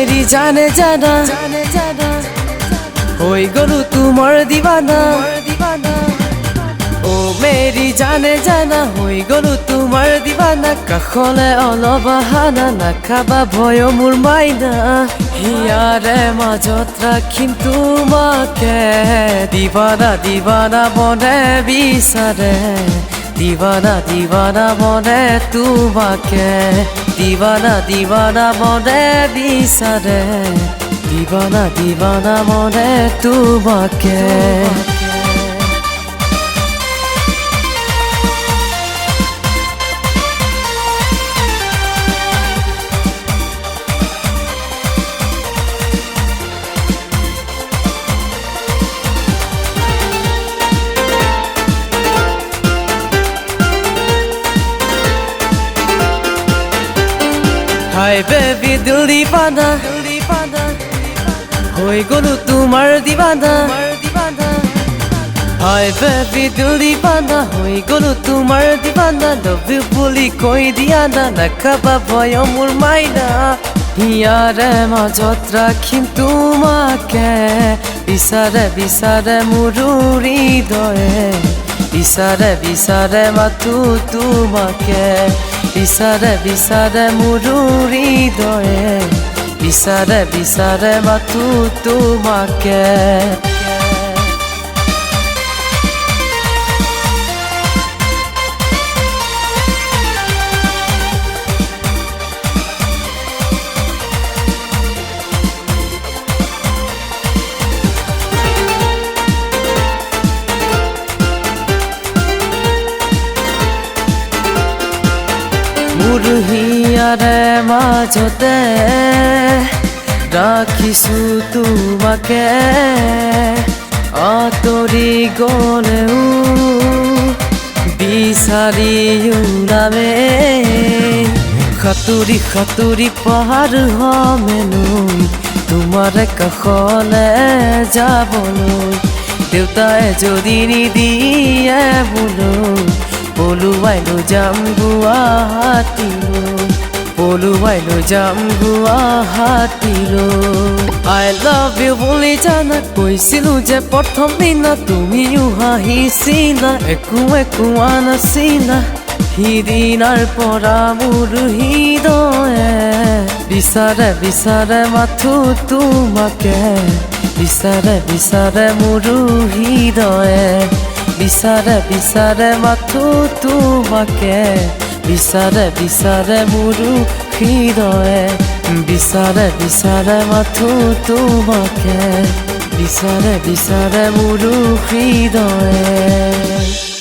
मेरी जाने जाना होई गलु तुमार दीवाना ओ मेरी जाने जाना होई गलु तुमार दीवाना काखले अलप आहाना नाखाबा भय मोर माइना हियारे মাজত राखिम तुमाके दीवाना दीवाना बने बिचारे दीवाना दीवाना बने तुमाके दीवाना दीवाना बने बिचारे दीवाना दीवाना बने तुमाके हाय बेबी दिल दीवाना होई गलु तुमार दीवाना हाय बेबी दिल दीवाना होई गलु तुमार दीवाना लव यू बोली कोई दियाना नाखाबा भय मोर माइना हियारे মাজত राखिम तुमाके बिचारे बिचारे मोर हृदये बिचारे बिचारे माथो तुमाके बिचारे बिचारे मोर हृदये बिचारे बिचारे माथो तुमाके मोर हियारे মাজতে राखिछु तुमाके आतरि गलेও बिचारि ओलाबे खातुरि खातुरि पार हमेলৈ তোমাৰ কাষলে যাবলৈ দেউতাই যদি নিদিয়ে বোলৈ পলুৱাইলৈ যাম গুৱাহাটীলৈ পলুৱাইলৈ যাম গুৱাহাটীলৈ I love you বুলি জানা কৈছিলো যে প্ৰথম দিনা তুমিও হাঁহিছিলা একো কোৱা নাছিলা সিদিনাৰ পৰা মোৰ হৃদয়ে বিচাৰে বিচাৰে মাথো তোমাকে বিচাৰে বিচাৰে মোৰ হৃদয়ে বিচাৰে বিচাৰে মাথো তোমাকে বিচাৰে বিচাৰে মোৰ হৃদয়ে বিচাৰে বিচাৰে মাথো তোমাকে বিচাৰে বিচাৰে মোৰ হৃদয়ে